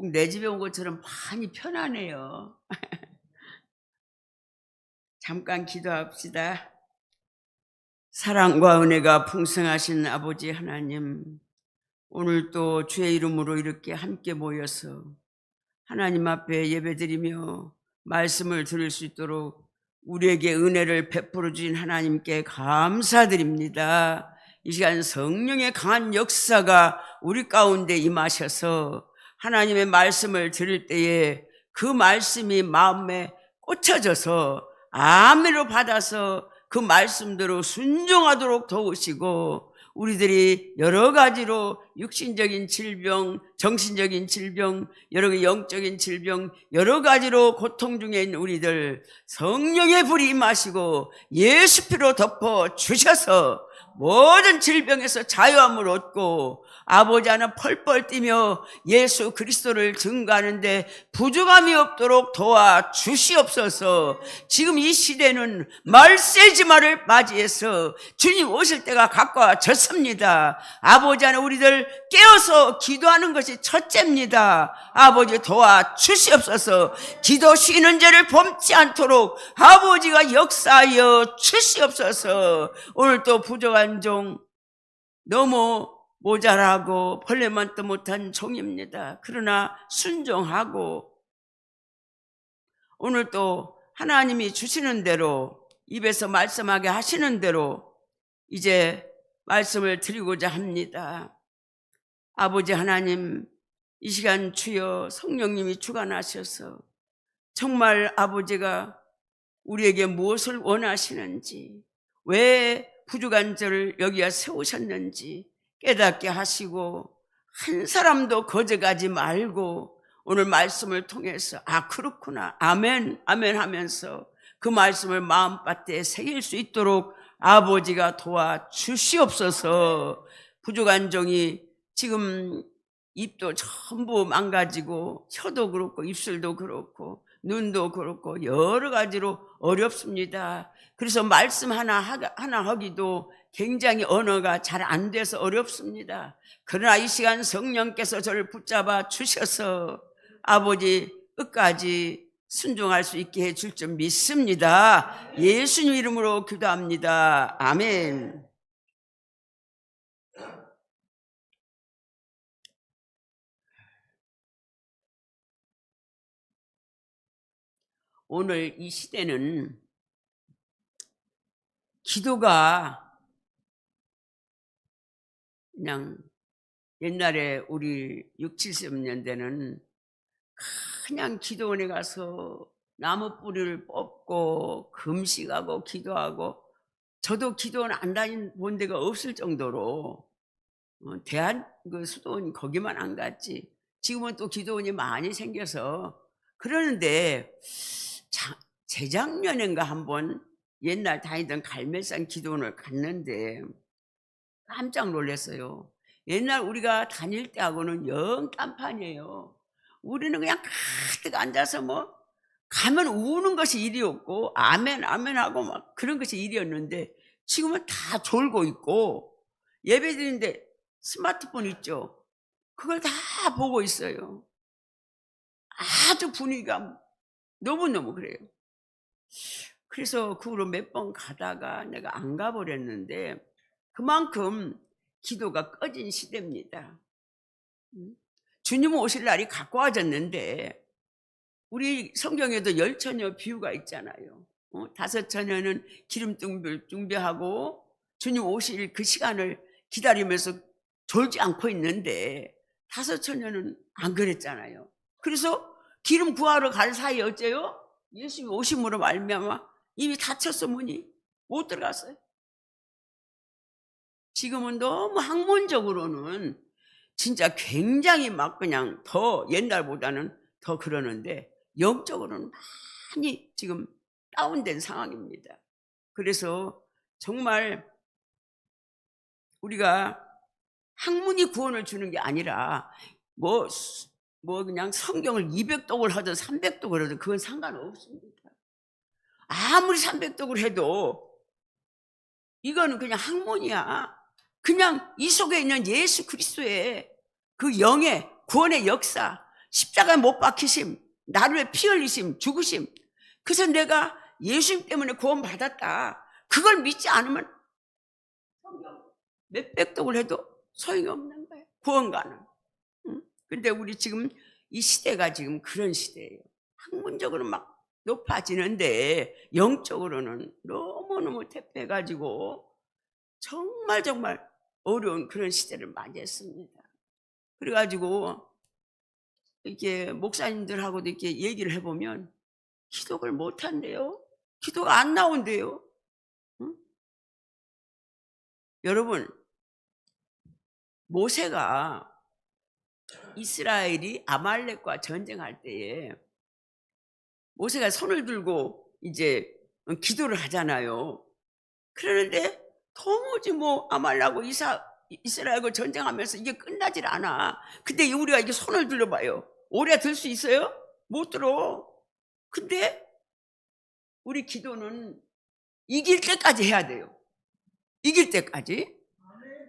꼭 내 집에 온 것처럼 많이 편하네요. 잠깐 기도합시다. 사랑과 은혜가 풍성하신 아버지 하나님, 오늘 또 주의 이름으로 이렇게 함께 모여서 하나님 앞에 예배드리며 말씀을 들을 수 있도록 우리에게 은혜를 베풀어 주신 하나님께 감사드립니다. 이 시간 성령의 강한 역사가 우리 가운데 임하셔서 하나님의 말씀을 들을 때에 그 말씀이 마음에 꽂혀져서 아멘으로 받아서 그 말씀대로 순종하도록 도우시고, 우리들이 여러 가지로 육신적인 질병, 정신적인 질병, 여러 가지 영적인 질병, 여러 가지로 고통 중에 있는 우리들 성령의 불이 임하시고 예수 피로 덮어 주셔서 모든 질병에서 자유함을 얻고 아버지 하나 펄펄 뛰며 예수 그리스도를 증거하는데 부족함이 없도록 도와주시옵소서. 지금 이 시대는 말세지마를 맞이해서 주님 오실 때가 가까워졌습니다. 아버지 하나 우리들 깨어서 기도하는 것이 첫째입니다. 아버지 도와주시옵소서. 기도 쉬는 죄를 범치 않도록 아버지가 역사하여 주시옵소서. 오늘 또 부족한 종 너무 모자라고 벌레만도 못한 종입니다. 그러나 순종하고 오늘 또 하나님이 주시는 대로 입에서 말씀하게 하시는 대로 이제 말씀을 드리고자 합니다. 아버지 하나님, 이 시간 주여 성령님이 주관하셔서 정말 아버지가 우리에게 무엇을 원하시는지, 왜 부족한 저를 여기에 세우셨는지 깨닫게 하시고 한 사람도 거저가지 말고 오늘 말씀을 통해서 그렇구나, 아멘 아멘 하면서 그 말씀을 마음밭에 새길 수 있도록 아버지가 도와주시옵소서. 부족한 종이 지금 입도 전부 망가지고 혀도 그렇고 입술도 그렇고 눈도 그렇고 여러 가지로 어렵습니다. 그래서 말씀 하나 하기도 굉장히 언어가 잘 안 돼서 어렵습니다. 그러나 이 시간 성령께서 저를 붙잡아 주셔서 아버지 끝까지 순종할 수 있게 해줄 줄 믿습니다. 예수님 이름으로 기도합니다. 아멘. 오늘 이 시대는 기도가 그냥 옛날에 우리 6, 70년대는 그냥 기도원에 가서 나무 뿌리를 뽑고 금식하고 기도하고, 저도 기도원 안 다닌 데가 없을 정도로 대한 그 수도원 거기만 안 갔지. 지금은 또 기도원이 많이 생겨서 그러는데, 재작년인가 한번 옛날 다니던 갈매산 기도원을 갔는데 깜짝 놀랐어요. 옛날 우리가 다닐 때하고는 영 딴판이에요. 우리는 그냥 가득 앉아서 가면 우는 것이 일이었고 아멘 아멘 하고 막 그런 것이 일이었는데, 지금은 다 졸고 있고 예배드리는데 스마트폰 있죠. 그걸 다 보고 있어요. 아주 분위기가 너무너무 그래요. 그래서 그 후로 몇 번 가다가 내가 안 가버렸는데, 그만큼 기도가 꺼진 시대입니다. 주님 오실 날이 가까워졌는데, 우리 성경에도 10처녀 비유가 있잖아요. 5처녀는 기름등불 준비하고 주님 오실 그 시간을 기다리면서 졸지 않고 있는데 5처녀는 안 그랬잖아요. 그래서 기름 구하러 갈 사이에 어째요? 예수님이 오심으로 말미암아 이미 닫혔어. 문이 못 들어갔어요. 지금은 너무 학문적으로는 진짜 굉장히 막 그냥 더 옛날보다는 더 그러는데 영적으로는 많이 지금 다운된 상황입니다. 그래서 정말 우리가 학문이 구원을 주는 게 아니라 그냥 성경을 200독을 하든 300독을 하든 그건 상관없습니다. 아무리 300독을 해도 이거는 그냥 학문이야. 그냥 이 속에 있는 예수 그리스도의 그 영의 구원의 역사, 십자가에 못 박히심, 나를 위해 피 흘리심, 죽으심. 그래서 내가 예수님 때문에 구원받았다. 그걸 믿지 않으면 성경 몇백 독을 해도 소용이 없는 거예요. 구원가는. 근데 우리 지금 이 시대가 지금 그런 시대예요. 학문적으로 막 높아지는데 영적으로는 너무너무 퇴폐해가지고 정말 어려운 그런 시대를 맞이했습니다. 그래가지고 이렇게 목사님들하고도 이렇게 얘기를 해보면 기도를 못한대요. 기도가 안 나온대요. 응? 여러분, 모세가 이스라엘이 아말렉과 전쟁할 때에 모세가 손을 들고 이제 기도를 하잖아요. 그러는데 도무지 뭐 아말렉하고 이스라엘과 전쟁하면서 이게 끝나질 않아. 근데 우리가 이게 손을 들어봐요. 오래 들 수 있어요? 못 들어. 근데 우리 기도는 이길 때까지 해야 돼요. 이길 때까지.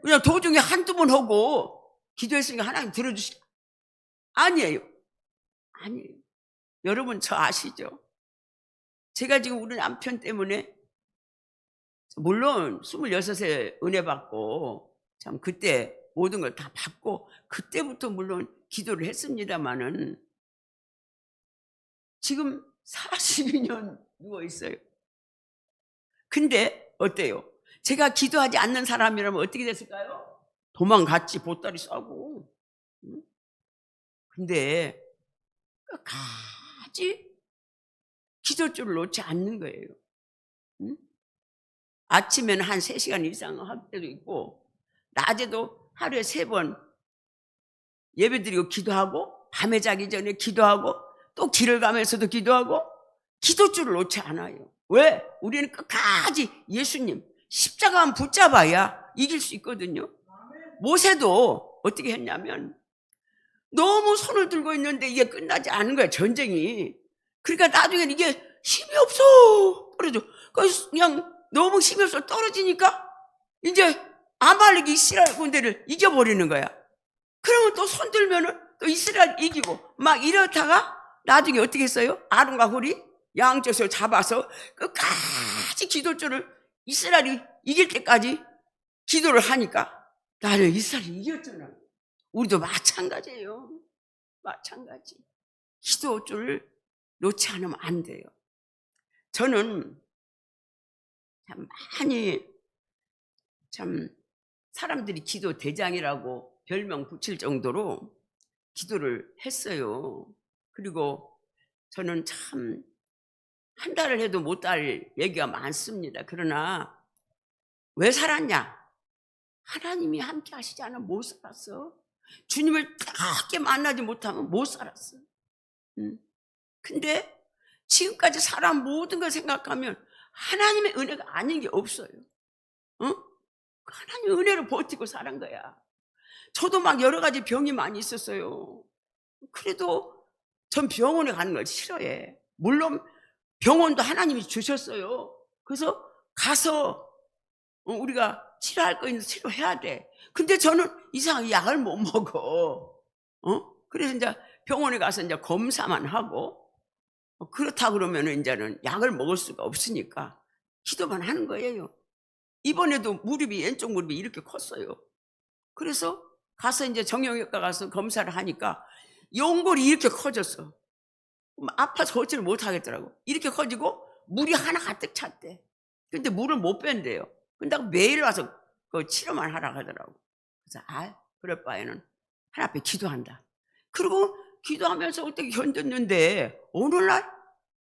그냥 도중에 한두 번 하고 기도했으니까 하나님 들어주시라. 아니에요. 아니에요. 여러분 저 아시죠? 제가 지금 우리 남편 때문에 물론 26에 은혜 받고 참 그때 모든 걸 다 받고 그때부터 물론 기도를 했습니다마는 지금 42년 누워 있어요. 근데 어때요? 제가 기도하지 않는 사람이라면 어떻게 됐을까요? 도망갔지, 보따리 싸고. 근데 끝까지 기도줄을 놓지 않는 거예요. 아침에는 한 3시간 이상 할 때도 있고 낮에도 하루에 3번 예배드리고 기도하고 밤에 자기 전에 기도하고 또 길을 가면서도 기도하고 기도줄을 놓지 않아요. 왜? 우리는 끝까지 예수님 십자가만 붙잡아야 이길 수 있거든요. 모세도 어떻게 했냐면 너무 손을 들고 있는데 이게 끝나지 않은 거야, 전쟁이. 그러니까 나중에는 이게 힘이 없어 떨어져. 그냥 너무 힘이 없어 떨어지니까 이제 아말렉이 이스라엘 군대를 이겨버리는 거야. 그러면 또 손 들면은 또 이스라엘 이기고 막 이렇다가 나중에 어떻게 했어요? 아론과 홀이 양쪽에서 잡아서 끝까지 기도줄을 이스라엘이 이길 때까지 기도를 하니까 나는 이스라엘이 이겼잖아. 우리도 마찬가지예요. 마찬가지. 기도줄을 놓지 않으면 안 돼요. 저는 참 많이 참 사람들이 기도 대장이라고 별명 붙일 정도로 기도를 했어요. 그리고 저는 참 한 달을 해도 못 달 얘기가 많습니다. 그러나 왜 살았냐? 하나님이 함께 하시지 않으면 못 살았어. 주님을 그렇게 만나지 못하면 못 살았어. 근데 지금까지 살아온 모든 걸 생각하면 하나님의 은혜가 아닌 게 없어요. 하나님의 은혜로 버티고 살은 거야. 저도 막 여러 가지 병이 많이 있었어요. 그래도 전 병원에 가는 걸 싫어해. 물론 병원도 하나님이 주셨어요. 그래서 가서 우리가 치료할 거 있는데 치료해야 돼. 근데 저는 이상하게 약을 못 먹어. 그래서 이제 병원에 가서 이제 검사만 하고 그렇다 그러면 이제는 약을 먹을 수가 없으니까 기도만 하는 거예요. 이번에도 무릎이 왼쪽 무릎이 이렇게 컸어요. 그래서 가서 이제 정형외과 가서 검사를 하니까 연골이 이렇게 커졌어. 아파서 걷지를 못하겠더라고. 이렇게 커지고 물이 하나 가득 찼대. 근데 물을 못 뺀대요. 근데 매일 와서 그 치료만 하라고 하더라고. 그래서 그럴 바에는 하나님 앞에 기도한다. 그리고 기도하면서 어떻게 견뎠는데 어느 날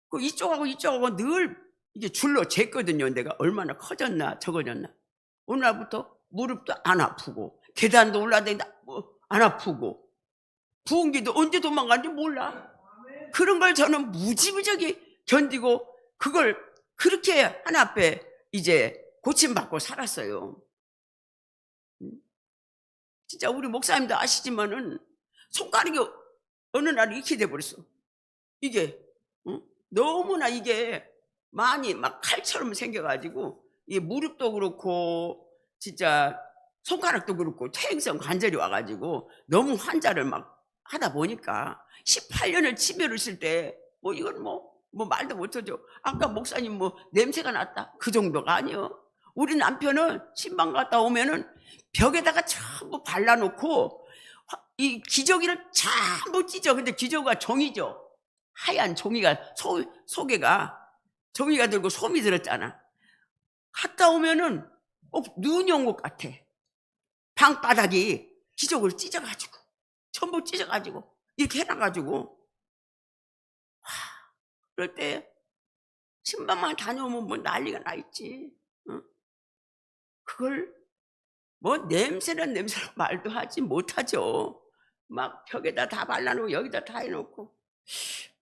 그 이쪽하고 늘 이게 줄로 쟀거든요. 내가 얼마나 커졌나 적어졌나. 어느 날부터 무릎도 안 아프고 계단도 올라다니다 안 아프고 부흥기도 언제 도망갔는지 몰라. 그런 걸 저는 무지무지하게 견디고 그걸 그렇게 하나님 앞에 이제 고침받고 살았어요. 진짜 우리 목사님도 아시지만은 손가락이 어느 날 이렇게 돼버렸어. 이게 너무나 이게 많이 막 칼처럼 생겨가지고 이 무릎도 그렇고 진짜 손가락도 그렇고 퇴행성 관절이 와가지고 너무 환자를 막 하다 보니까 18년을 치매를 쓸 때 뭐 이건 뭐 말도 못하죠. 아까 목사님 뭐 냄새가 났다 그 정도가 아니요. 우리 남편은 신방 갔다 오면은 벽에다가 전부 발라놓고 이 기저귀를 전부 찢어. 근데 기저귀가 종이죠. 하얀 종이가 속에가 종이가 들고 솜이 들었잖아. 갔다 오면은 눈이 온 것 같아. 방바닥이 기저귀를 찢어가지고 전부 찢어가지고 이렇게 해놔가지고 그럴 때 신방만 다녀오면 뭐 난리가 나 있지. 응? 그걸 뭐 냄새는 냄새로 말도 하지 못하죠. 막 벽에다 다 발라놓고 여기다 다 해놓고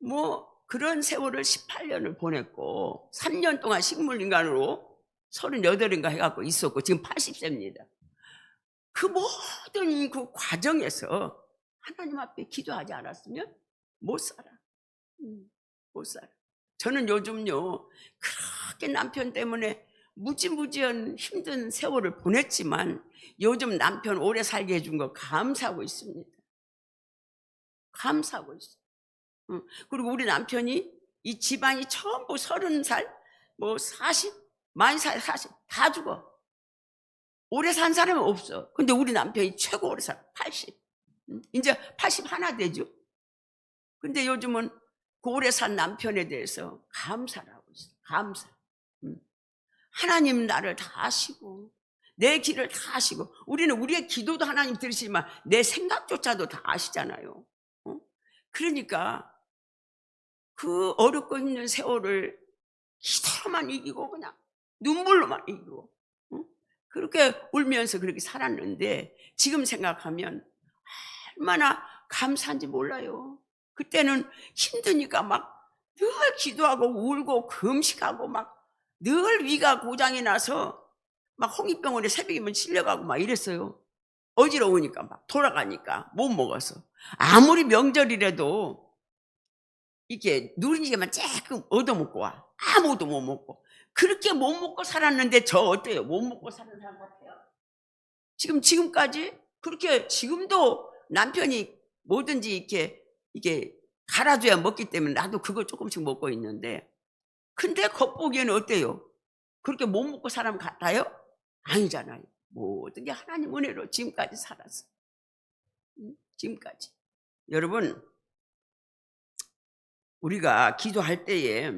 뭐 그런 세월을 18년을 보냈고 3년 동안 식물인간으로 38인가 해갖고 있었고 지금 80세입니다. 그 모든 그 과정에서 하나님 앞에 기도하지 않았으면 못 살아. 못 살아. 저는 요즘요 그렇게 남편 때문에 무지무지한 힘든 세월을 보냈지만 요즘 남편 오래 살게 해준 거 감사하고 있습니다. 감사하고 있어요. 그리고 우리 남편이 이 집안이 전부 30살 뭐 40 많이 살 40 다 죽어. 오래 산 사람은 없어. 근데 우리 남편이 최고 오래 살아 80. 이제 81 되죠. 근데 요즘은 그 오래 산 남편에 대해서 감사를 하고 있어요. 감사. 하나님 나를 다 아시고 내 길을 다 아시고 우리는 우리의 기도도 하나님 들으시지만 내 생각조차도 다 아시잖아요. 그러니까 그 어렵고 힘든 세월을 기도로만 이기고 그냥 눈물로만 이기고 그렇게 울면서 그렇게 살았는데 지금 생각하면 얼마나 감사한지 몰라요. 그때는 힘드니까 막 늘 기도하고 울고 금식하고 막 늘 위가 고장이 나서 막 홍익병원에 새벽이면 실려가고 막 이랬어요. 어지러우니까 막 돌아가니까 못 먹어서 아무리 명절이라도 이렇게 누린지만 조금 얻어먹고 와. 아무것도 못 먹고 그렇게 못 먹고 살았는데 저 어때요? 못 먹고 사는 사람 같아요? 지금까지 그렇게 지금도 남편이 뭐든지 이게 갈아줘야 먹기 때문에 나도 그거 조금씩 먹고 있는데 근데 겉보기에는 어때요? 그렇게 못 먹고 사람 같아요? 아니잖아요. 모든 게 하나님 은혜로 지금까지 살았어. 지금까지. 여러분 우리가 기도할 때에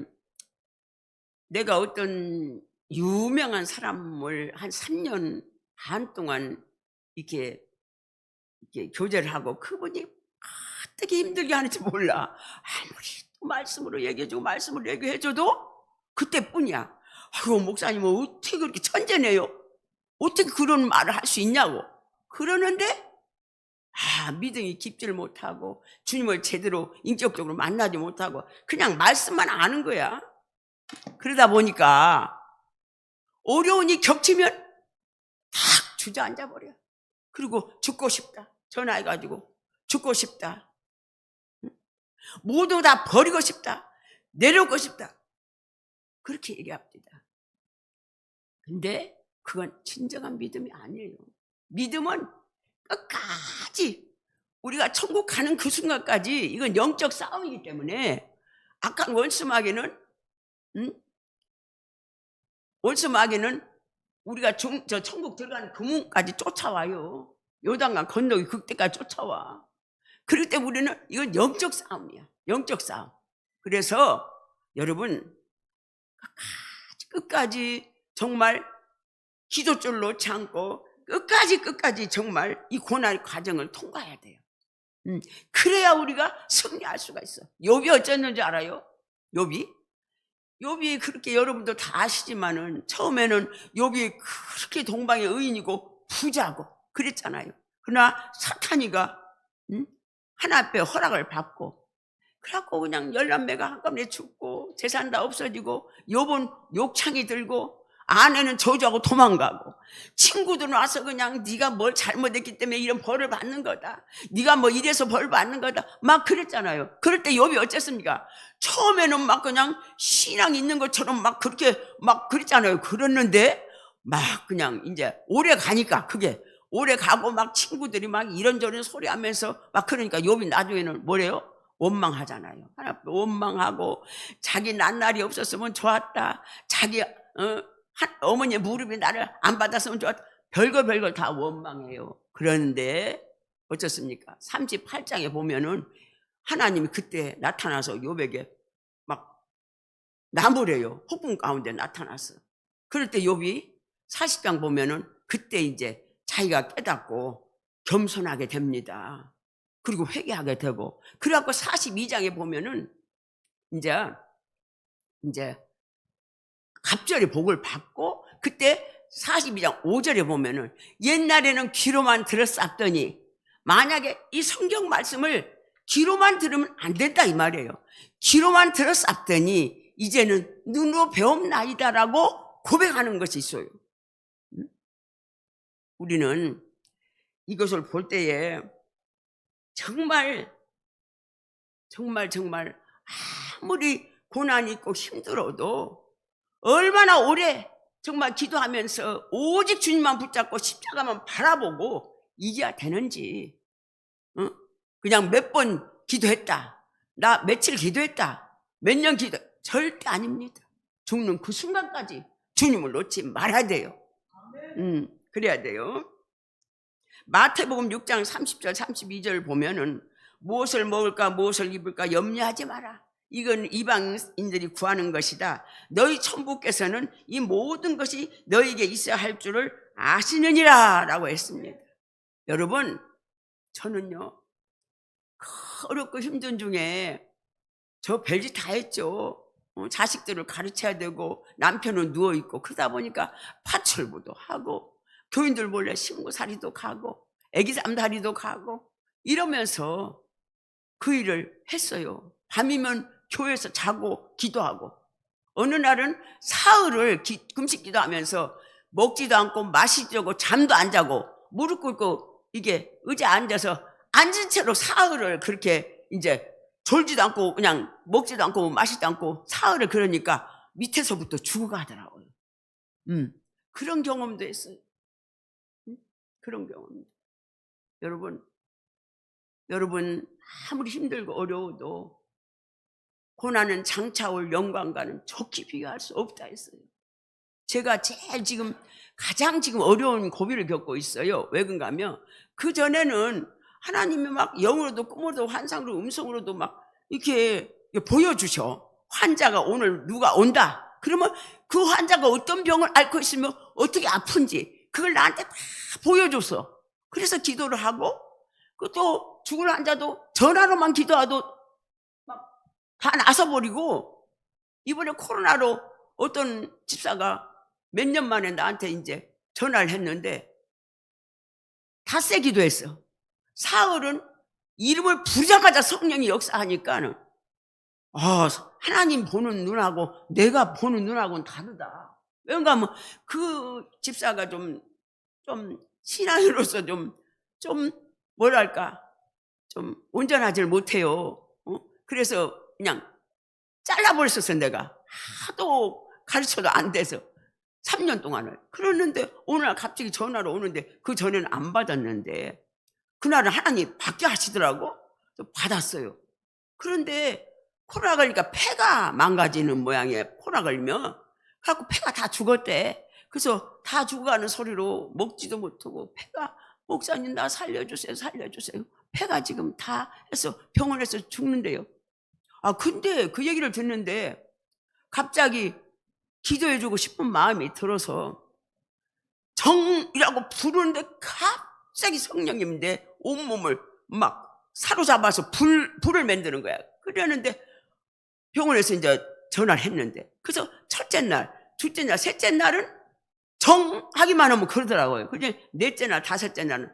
내가 어떤 유명한 사람을 한 3년 반 동안 이렇게 교제를 하고 그분이 어떻게 힘들게 하는지 몰라. 아무리 또 말씀으로 얘기해주고 말씀으로 얘기해줘도 그때뿐이야. 아이고 목사님은 어떻게 그렇게 천재네요. 어떻게 그런 말을 할 수 있냐고 그러는데 믿음이 깊지를 못하고 주님을 제대로 인격적으로 만나지 못하고 그냥 말씀만 아는 거야. 그러다 보니까 어려운이 겹치면 탁 주저앉아 버려. 그리고 죽고 싶다 전화해가지고 죽고 싶다, 모두 다 버리고 싶다, 내려오고 싶다 그렇게 얘기합니다. 근데 그건 진정한 믿음이 아니에요. 믿음은 끝까지 우리가 천국 가는 그 순간까지 이건 영적 싸움이기 때문에 악한 원수마귀는 우리가 저 천국 들어가는 그 문까지 쫓아와요. 요단강 건너기 그때까지 쫓아와. 그럴 때 우리는 이건 영적 싸움이야. 영적 싸움. 그래서 여러분 끝까지 정말 기도줄 놓지 않고 끝까지 정말 이 고난의 과정을 통과해야 돼요. 그래야 우리가 승리할 수가 있어. 욥이 어쨌는지 알아요? 욥이 그렇게 여러분도 다 아시지만은 처음에는 욥이 그렇게 동방의 의인이고 부자고 그랬잖아요. 그러나 사탄이가 하나 앞에 허락을 받고 그래갖고 그냥 11매가 한꺼번에 죽고 재산 다 없어지고 욥은 욕창이 들고 아내는 저주하고 도망가고 친구들은 와서 그냥 네가 뭘 잘못했기 때문에 이런 벌을 받는 거다, 네가 뭐 이래서 벌 받는 거다 막 그랬잖아요. 그럴 때 욥이 어쨌습니까? 처음에는 막 그냥 신앙 있는 것처럼 막 그렇게 막 그랬잖아요. 그랬는데 막 그냥 이제 오래 가니까 그게 오래 가고 막 친구들이 막 이런저런 소리하면서 막 그러니까 욥이 나중에는 뭐래요? 원망하잖아요. 하나님 원망하고 자기 낱날이 없었으면 좋았다. 자기 어머니의 무릎이 나를 안 받았으면 좋았다. 별걸 다 원망해요. 그런데 어떻습니까? 38장에 보면은 하나님이 그때 나타나서 욥에게 막 나무래요. 폭풍 가운데 나타났어. 그럴 때 욥이 40장 보면은 그때 이제 자기가 깨닫고 겸손하게 됩니다. 그리고 회개하게 되고, 그래갖고 42장에 보면은 이제 갑절의 복을 받고, 그때 42장 5절에 보면은 옛날에는 귀로만 들었었더니, 만약에 이 성경 말씀을 귀로만 들으면 안 된다 이 말이에요. 귀로만 들었었더니 이제는 눈으로 배움나이다라고 고백하는 것이 있어요. 우리는 이것을 볼 때에 정말 아무리 고난이 있고 힘들어도 얼마나 오래 정말 기도하면서 오직 주님만 붙잡고 십자가만 바라보고 이겨야 되는지, 그냥 몇 번 기도했다, 나 며칠 기도했다, 몇 년 기도, 절대 아닙니다. 죽는 그 순간까지 주님을 놓지 말아야 돼요. 그래야 돼요. 마태복음 6장 30절 32절 보면은 무엇을 먹을까 무엇을 입을까 염려하지 마라. 이건 이방인들이 구하는 것이다. 너희 천부께서는 이 모든 것이 너희에게 있어야 할 줄을 아시느니라 라고 했습니다. 여러분, 저는요 어렵고 힘든 중에 저 별짓 다 했죠. 자식들을 가르쳐야 되고 남편은 누워있고, 그러다 보니까 파출부도 하고 교인들 몰래 신고살이도 가고 애기잠다리도 가고 이러면서 그 일을 했어요. 밤이면 교회에서 자고 기도하고, 어느 날은 사흘을 금식 기도하면서 먹지도 않고 마시지도 않고 잠도 안 자고 무릎 꿇고 이게 의자에 앉아서 앉은 채로 사흘을 그렇게 이제 졸지도 않고 그냥 먹지도 않고 마시지도 않고 사흘을, 그러니까 밑에서부터 죽어가더라고요. 그런 경험도 했어요. 그런 경험. 여러분 아무리 힘들고 어려워도 고난은 장차 올 영광과는 좋게 비교할 수 없다 했어요. 제가 제일 가장 어려운 고비를 겪고 있어요. 왜 그런가 하면 그 전에는 하나님이 막 영으로도 꿈으로도 환상으로 음성으로도 막 이렇게 보여주셔. 환자가 오늘 누가 온다 그러면 그 환자가 어떤 병을 앓고 있으면 어떻게 아픈지 그걸 나한테 다 보여줘서, 그래서 기도를 하고, 또 죽을 환자도 전화로만 기도해도 막 다 나서버리고, 이번에 코로나로 어떤 집사가 몇 년 만에 나한테 이제 전화를 했는데 닷새 기도했어. 사흘은 이름을 부르자마자 성령이 역사하니까는 하나님 보는 눈하고 내가 보는 눈하고는 다르다. 왜냐면 하면 그 집사가 좀 신앙으로서 좀 뭐랄까 좀 온전하지 못해요. 그래서 그냥 잘라버렸었어. 내가 하도 가르쳐도 안 돼서 3년 동안을. 그러는데 오늘 날 갑자기 전화로 오는데, 그 전에는 안 받았는데 그날은 하나님 받게 하시더라고. 받았어요. 그런데 코로나 걸리니까 폐가 망가지는 모양이에요. 코로나 걸리면. 그래갖고 폐가 다 죽었대. 그래서 다 죽어가는 소리로 먹지도 못하고, 폐가 목사님 나 살려주세요 폐가 지금 다 해서 병원에서 죽는데요. 근데 그 얘기를 듣는데 갑자기 기도해주고 싶은 마음이 들어서 정이라고 부르는데 갑자기 성령님이 내 온몸을 막 사로잡아서 불을 만드는 거야. 그러는데 병원에서 이제 전화를 했는데, 그래서 첫째 날, 둘째 날, 셋째 날은 정하기만 하면 그러더라고요. 근데 넷째 날, 다섯째 날은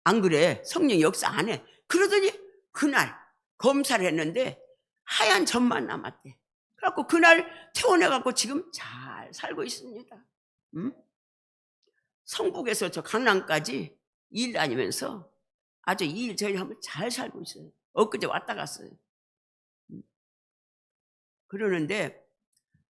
안 그래. 성령 역사 안 해. 그러더니 그날 검사를 했는데 하얀 점만 남았대. 그래갖고 그날 퇴원해갖고 지금 잘 살고 있습니다. 성북에서 저 강남까지 일 다니면서 아주 일 저일 하면 잘 살고 있어요. 엊그제 왔다 갔어요. 그러는데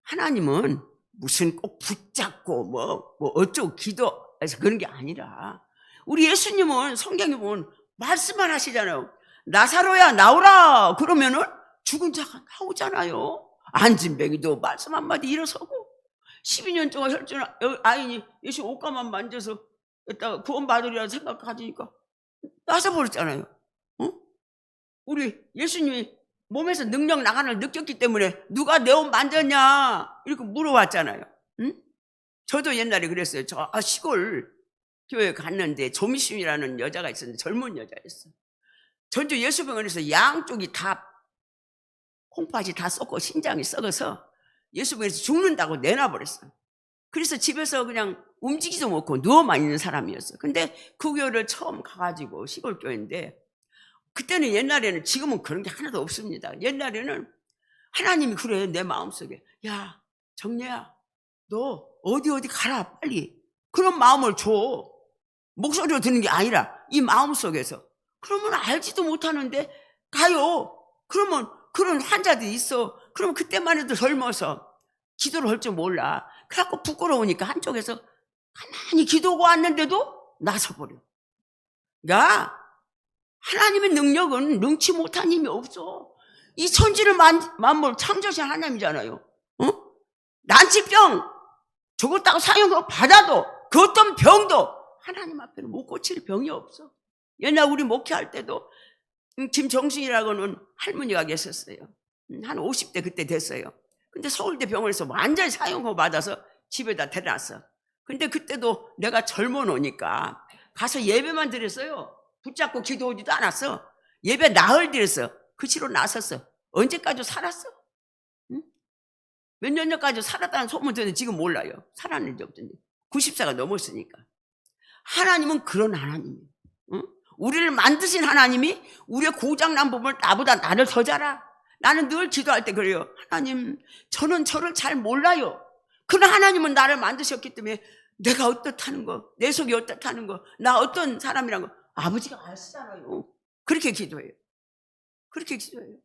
하나님은 무슨 꼭 붙잡고 뭐 어쩌고 기도해서 그런 게 아니라, 우리 예수님은 성경에 보면 말씀만 하시잖아요. 나사로야 나오라 그러면은 죽은 자가 나오잖아요. 안진뱅이도 말씀 한마디 일어서고 12년 동안 혈전 아인이 예수 옷가만 만져서 구원 받으리라 생각 가지니까 나서버렸잖아요. 우리 예수님이 몸에서 능력 나가는 걸 느꼈기 때문에 누가 내 옷 만졌냐 이렇게 물어봤잖아요. 저도 옛날에 그랬어요. 저 시골 교회 갔는데 조미심이라는 여자가 있었는데 젊은 여자였어요. 전주 예수병원에서 양쪽이 다 콩팥이 다 썩고 신장이 썩어서 예수병원에서 죽는다고 내놔버렸어요. 그래서 집에서 그냥 움직이지도 못하고 누워만 있는 사람이었어요. 근데 그 교회를 처음 가가지고 시골 교회인데 그때는 옛날에는 지금은 그런 게 하나도 없습니다. 옛날에는 하나님이 그래 내 마음속에 야 정례야 너 어디 가라 빨리 그런 마음을 줘. 목소리로 듣는 게 아니라 이 마음속에서. 그러면 알지도 못하는데 가요. 그러면 그런 환자들이 있어. 그러면 그때만 해도 젊어서 기도를 할 줄 몰라. 그래갖고 부끄러우니까 한쪽에서 가만히 기도하고 왔는데도 나서버려. 야 하나님의 능력은 능치 못한 힘이 없어. 이 천지를 만물 창조신 하나님이잖아요. 난치병 죽었다고 사형을 받아도 그 어떤 병도 하나님 앞에는 못 고칠 병이 없어. 옛날 우리 목회할 때도 김정순이라고는 할머니가 계셨어요. 한 50대 그때 됐어요. 근데 서울대 병원에서 완전히 사형을 받아서 집에다 데려놨어. 근데 그때도 내가 젊어 놓으니까 가서 예배만 드렸어요. 붙잡고 기도하지도 않았어. 예배 나흘 드렸어. 그 치로 나섰어. 언제까지 살았어? 응? 몇 년 전까지 살았다는 소문 듣는데 지금 몰라요. 살았는지 없는지. 90세가 넘었으니까. 하나님은 그런 하나님이에요. 응? 우리를 만드신 하나님이 우리의 고장난 부분을 나보다 나를 더 잘 알아. 나는 늘 기도할 때 그래요. 하나님 저는 저를 잘 몰라요. 그러나 하나님은 나를 만드셨기 때문에 내가 어떻다는 거, 내 속이 어떻다는 거, 나 어떤 사람이란 거 아버지가 아시잖아요. 그렇게 기도해요. 그렇게 기도해요.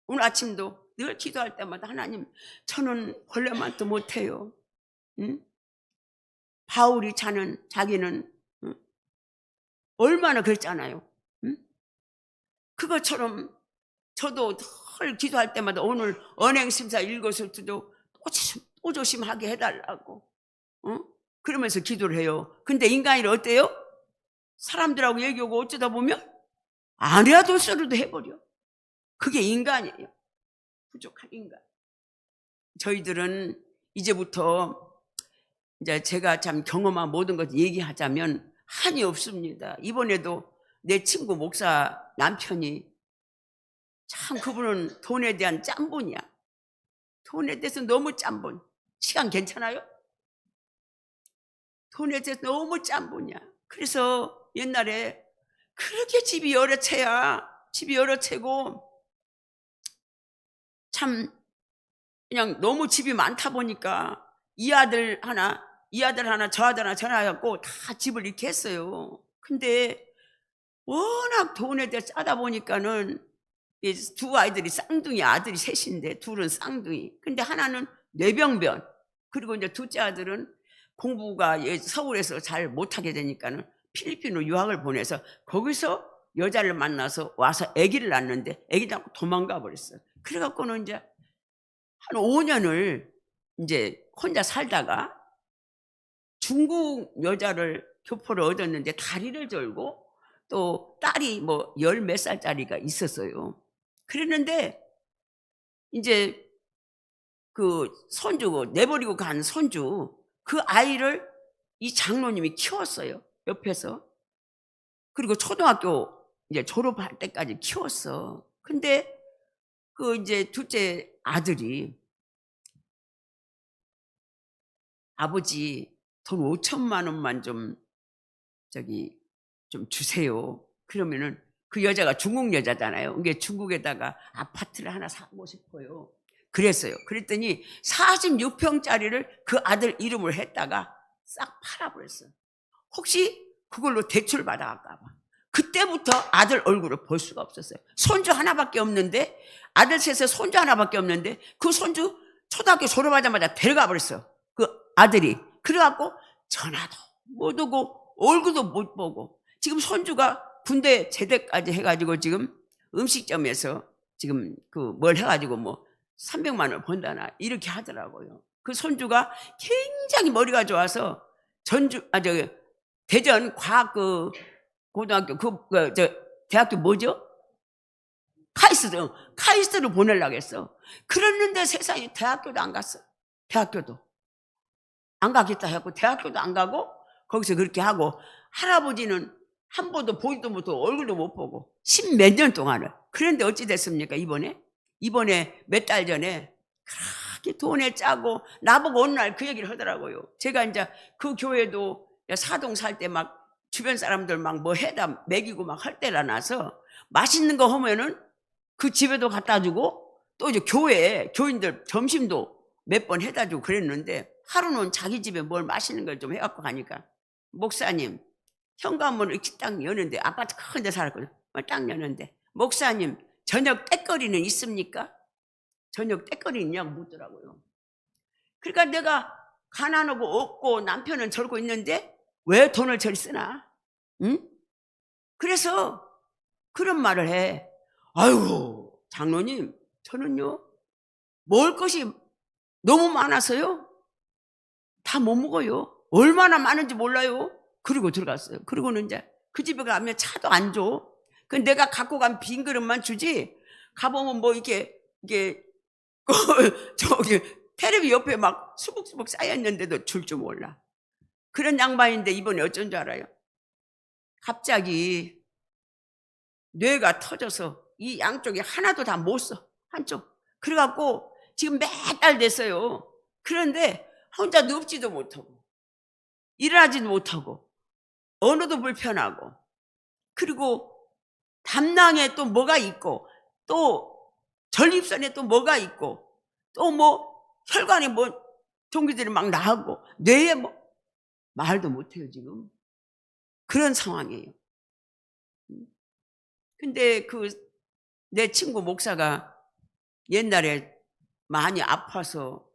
오늘 아침도 늘 기도할 때마다 하나님 저는 벌레만도 못해요. 응? 바울이 자기는 응? 얼마나 그랬잖아요. 응? 그것처럼 저도 늘 기도할 때마다 오늘 언행심사 읽었을 때도 또 조심하게 해달라고 그러면서 기도를 해요. 근데 인간이 어때요? 사람들하고 얘기하고 어쩌다 보면 안 해도 소리도 해버려. 그게 인간이에요. 부족한 인간. 저희들은 이제부터 이제 제가 참 경험한 모든 것을 얘기하자면 한이 없습니다. 이번에도 내 친구 목사 남편이 참 그분은 돈에 대한 짬본이야. 돈에 대해서 너무 짬본. 시간 괜찮아요? 돈에 대해서 너무 짬본이야. 그래서 옛날에 그렇게 집이 여러 채야. 집이 여러 채고 참 그냥 너무 집이 많다 보니까 이 아들 하나 저 아들 하나 전화해갖고 다 집을 이렇게 했어요. 근데 워낙 돈에 대해 짜다 보니까는 두 아이들이 쌍둥이, 아들이 셋인데 둘은 쌍둥이. 근데 하나는 뇌병변. 그리고 이제 둘째 아들은 공부가 서울에서 잘 못하게 되니까는 필리핀으로 유학을 보내서 거기서 여자를 만나서 와서 아기를 낳는데 아기 낳고 도망가 버렸어요. 그래갖고는 이제 한 5년을 이제 혼자 살다가 중국 여자를 교포를 얻었는데 다리를 절고 또 딸이 뭐 10몇 살짜리가 있었어요. 그랬는데 이제 그 손주 내버리고 간 손주 그 아이를 이 장로님이 키웠어요. 옆에서. 그리고 초등학교 이제 졸업할 때까지 키웠어. 근데 그 이제 둘째 아들이 아버지 돈 5천만 원만 좀 주세요. 그러면은 그 여자가 중국 여자잖아요. 이게 중국에다가 아파트를 하나 사고 싶어요. 그랬어요. 그랬더니 46평짜리를 그 아들 이름을 했다가 싹 팔아버렸어요. 혹시 그걸로 대출 받아갈까 봐. 그때부터 아들 얼굴을 볼 수가 없었어요. 손주 하나밖에 없는데 아들 셋에 손주 하나밖에 없는데 그 손주 초등학교 졸업하자마자 데려가 버렸어요. 그 아들이. 그래갖고 전화도 못 오고 얼굴도 못 보고 지금 손주가 군대 제대까지 해가지고 지금 음식점에서 지금 그 뭘 해가지고 뭐 300만 원 번다나 이렇게 하더라고요. 그 손주가 굉장히 머리가 좋아서 저기 대전 과학 그 고등학교 저 대학교 뭐죠? 카이스트를 보내려고 했어. 그랬는데 세상에 대학교도 안 갔어. 대학교도 안 가겠다 해갖고 대학교도 안 가고 거기서 그렇게 하고, 할아버지는 한 번도 보지도 못하고 얼굴도 못 보고 10몇 년 동안을. 그런데 어찌 됐습니까? 이번에 몇 달 전에 그렇게 돈에 짜고 나보고 어느 날 그 얘기를 하더라고요. 제가 이제 그 교회도 사동 살 때 막 주변 사람들 막 뭐 해다 먹이고 막 할 때라 나서 맛있는 거 하면은 그 집에도 갖다 주고, 또 이제 교인들 점심도 몇 번 해다 주고 그랬는데, 하루는 자기 집에 뭘 맛있는 걸 좀 해갖고 가니까, 목사님, 현관문을 이렇게 딱 여는데, 아파트 큰 데 살았거든. 딱 여는데, 목사님, 저녁 떼거리는 있습니까? 저녁 떼거리 있냐고 묻더라고요. 그러니까 내가 가난하고 없고 남편은 절고 있는데 왜 돈을 저리 쓰나? 응? 그래서 그런 말을 해. 아유, 장로님, 저는요 먹을 것이 너무 많아서요 다 못 먹어요. 얼마나 많은지 몰라요. 그리고 들어갔어요. 그리고는 이제 그 집에 가면 차도 안 줘. 그 내가 갖고 간 빈 그릇만 주지, 가보면 뭐 이게 저기 테레비 옆에 막 수북수북 쌓여있는데도 줄 줄 몰라. 그런 양반인데 이번에 어쩐 줄 알아요? 갑자기 뇌가 터져서 이 양쪽에 하나도 다 못 써. 한쪽. 그래갖고 지금 몇 달 됐어요. 그런데 혼자 눕지도 못하고 일어나지도 못하고 언어도 불편하고, 그리고 담낭에 또 뭐가 있고, 또 전립선에 또 뭐가 있고, 또 뭐 혈관에 뭐 종기들이 막 나오고, 뇌에 뭐 말도 못해요 지금. 그런 상황이에요. 근데 그 내 친구 목사가 옛날에 많이 아파서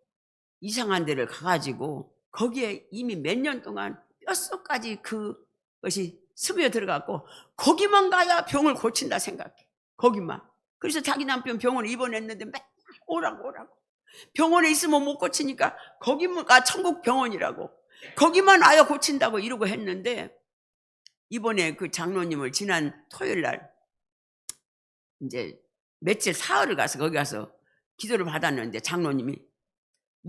이상한 데를 가가지고 거기에 이미 몇 년 동안 뼛속까지 그것이 스며 들어갔고, 거기만 가야 병을 고친다 생각해. 거기만. 그래서 자기 남편 병원에 입원했는데 맨날 오라고. 병원에 있으면 못 고치니까 거기가 천국 병원이라고, 거기만 와야 고친다고 이러고 했는데, 이번에 그 장로님을 지난 토요일 날 이제 며칠 사흘을 가서 거기 가서 기도를 받았는데, 장로님이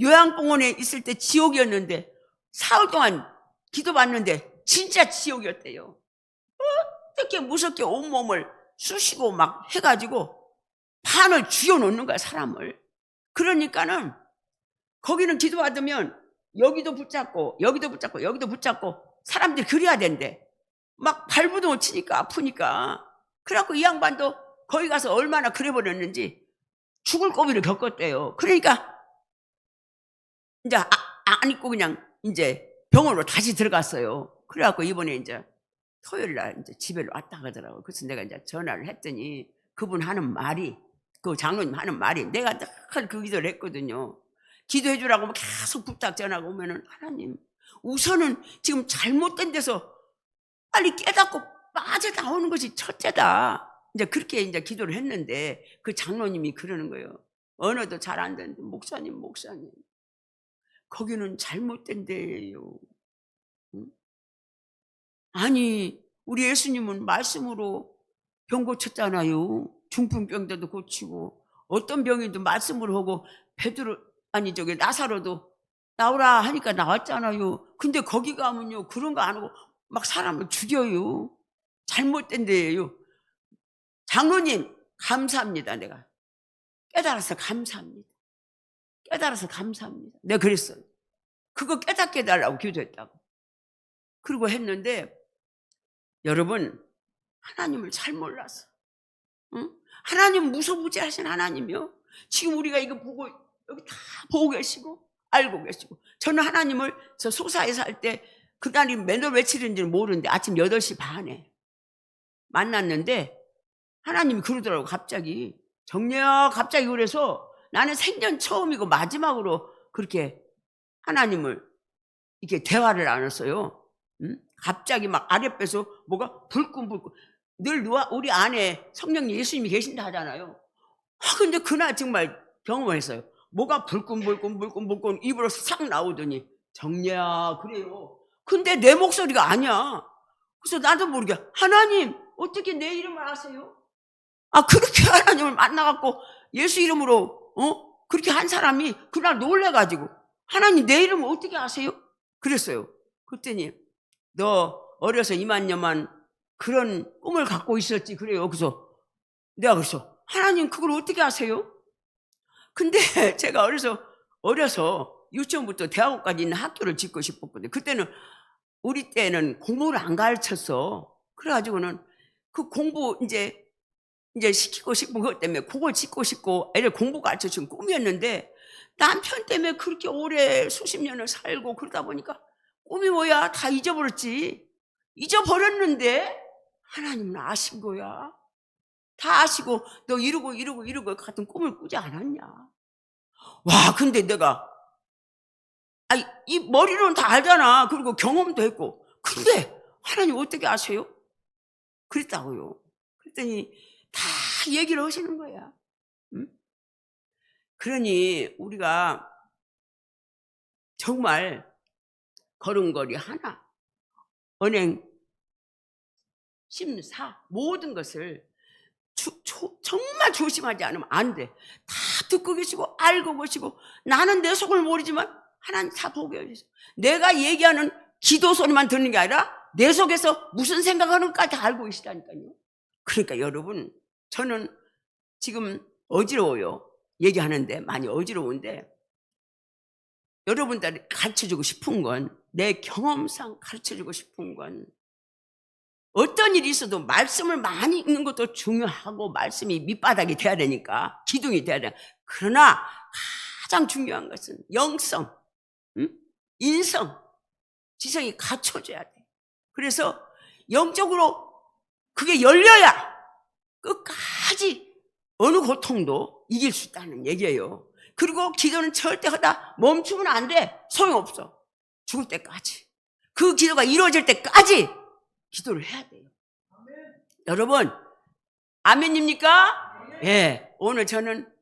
요양병원에 있을 때 지옥이었는데 사흘 동안 기도받는데 진짜 지옥이었대요. 어떻게 무섭게 온몸을 쑤시고 막 해가지고 판을 쥐어놓는 거야, 사람을. 그러니까는 거기는 기도받으면 여기도 붙잡고 사람들이 그래야 된대. 막 발부동을 치니까 아프니까. 그래갖고 이 양반도 거기 가서 얼마나 그래버렸는지 죽을 고비를 겪었대요. 그러니까 이제 안 입고 그냥 이제 병원으로 다시 들어갔어요. 그래갖고 이번에 이제 토요일 날 이제 집에 왔다 가더라고요. 그래서 내가 이제 전화를 했더니 그분 하는 말이, 그 장로님 하는 말이, 내가 늘 그 기도를 했거든요. 기도해 주라고 막 계속 부탁 전화가 오면은, 하나님, 우선은 지금 잘못된 데서 빨리 깨닫고 빠져나오는 것이 첫째다. 이제 그렇게 이제 기도를 했는데, 그 장로님이 그러는 거예요. 언어도 잘 안 되는데, 목사님, 거기는 잘못된 데예요. 응? 아니, 우리 예수님은 말씀으로 병 고쳤잖아요. 중풍병자도 고치고, 어떤 병인도 말씀으로 하고, 나사로도 나오라 하니까 나왔잖아요. 근데 거기 가면요, 그런 거 안 하고 막 사람을 죽여요. 잘못된 데예요. 장로님, 감사합니다. 내가 깨달아서 감사합니다. 내가 그랬어요. 그거 깨닫게 해달라고 기도했다고. 그리고 했는데, 여러분, 하나님을 잘 몰라서, 응? 하나님 무소부지하신 하나님이요. 지금 우리가 이거 보고 여기 다 보고 계시고 알고 계시고, 저는 하나님을 저 소사에 살 때 그날이 몇 월 며칠인지는 모르는데 아침 8시 반에 만났는데 하나님이 그러더라고. 갑자기 갑자기 그래서 나는 생전 처음이고 마지막으로 그렇게 하나님을 이렇게 대화를 나눴어요. 응? 갑자기 막 아랫배에서 뭐가 불끈불끈. 늘 우리 안에 성령 예수님이 계신다 하잖아요. 근데 그날 정말 경험을 했어요. 뭐가 불끈불끈 입으로 싹 나오더니 정례야 그래요. 근데 내 목소리가 아니야. 그래서 나도 모르게 하나님 어떻게 내 이름을 아세요? 그렇게 하나님을 만나갖고 예수 이름으로 그렇게 한 사람이 그날 놀래가지고 하나님 내 이름을 어떻게 아세요? 그랬어요. 그랬더니 너 어려서 이만여만 그런 꿈을 갖고 있었지 그래요. 그래서 내가 그래서 하나님 그걸 어떻게 아세요? 근데 제가 어려서 유치원부터 대학원까지 있는 학교를 짓고 싶었거든요. 그때는 우리 때는 공부를 안 가르쳤어. 그래가지고는 그 공부 이제 시키고 싶은 것 때문에 그걸 짓고 싶고 애를 공부 가르쳐주는 꿈이었는데 남편 때문에 그렇게 오래 수십 년을 살고 그러다 보니까 꿈이 뭐야 다 잊어버렸는데 하나님은 아신 거야. 다 아시고 너 이러고 같은 꿈을 꾸지 않았냐. 와 근데 내가 이 머리로는 다 알잖아. 그리고 경험도 했고 근데 하나님 어떻게 아세요? 그랬다고요. 그랬더니 다 얘기를 하시는 거야. 응? 그러니 우리가 정말 걸음걸이 하나 언행 심사 모든 것을 정말 조심하지 않으면 안 돼. 다 듣고 계시고 알고 계시고 나는 내 속을 모르지만 하나님 다 보고 계셔. 내가 얘기하는 기도 소리만 듣는 게 아니라 내 속에서 무슨 생각하는까지 다 알고 계시다니까요. 그러니까 여러분 저는 지금 어지러워요. 얘기하는데 많이 어지러운데 여러분들 가르쳐주고 싶은 건 내 경험상 가르쳐주고 싶은 건 어떤 일이 있어도 말씀을 많이 읽는 것도 중요하고 말씀이 밑바닥이 돼야 되니까 기둥이 돼야 돼. 그러나 가장 중요한 것은 영성, 인성, 지성이 갖춰져야 돼. 그래서 영적으로 그게 열려야 끝까지 어느 고통도 이길 수 있다는 얘기예요. 그리고 기도는 절대 하다 멈추면 안 돼. 소용없어. 죽을 때까지. 그 기도가 이루어질 때까지 기도를 해야 돼요. 아멘. 여러분 아멘입니까? 예. 오늘 저는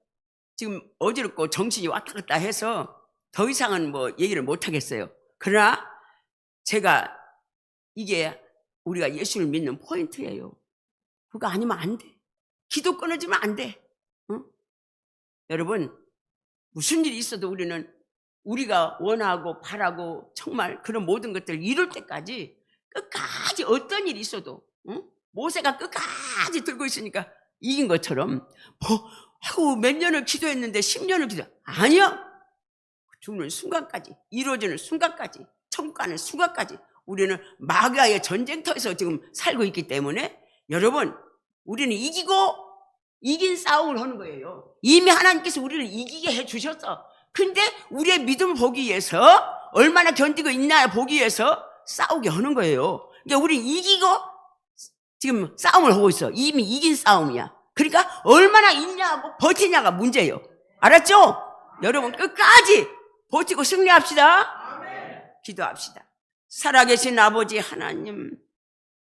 지금 어지럽고 정신이 왔다 갔다 해서 더 이상은 뭐 얘기를 못 하겠어요. 그러나 제가 이게 우리가 예수를 믿는 포인트예요. 그거 아니면 안 돼. 기도 끊어지면 안 돼. 응? 여러분 무슨 일이 있어도 우리가 원하고 바라고 정말 그런 모든 것들을 이룰 때까지 끝까지 어떤 일이 있어도 모세가 끝까지 들고 있으니까 이긴 것처럼 몇 년을 기도했는데 10년을 아니요. 죽는 순간까지 이루어지는 순간까지 천국 가는 순간까지 우리는 마귀와의 전쟁터에서 지금 살고 있기 때문에 여러분 우리는 이긴 싸움을 하는 거예요. 이미 하나님께서 우리를 이기게 해주셨어. 근데 우리의 믿음을 보기 위해서 얼마나 견디고 있나 보기 위해서 싸우게 하는 거예요. 그러니까 우리는 이기고 지금 싸움을 하고 있어. 이미 이긴 싸움이야. 그러니까 얼마나 있냐고 버티냐가 문제예요. 알았죠? 여러분 끝까지 버티고 승리합시다. 기도합시다. 살아계신 아버지 하나님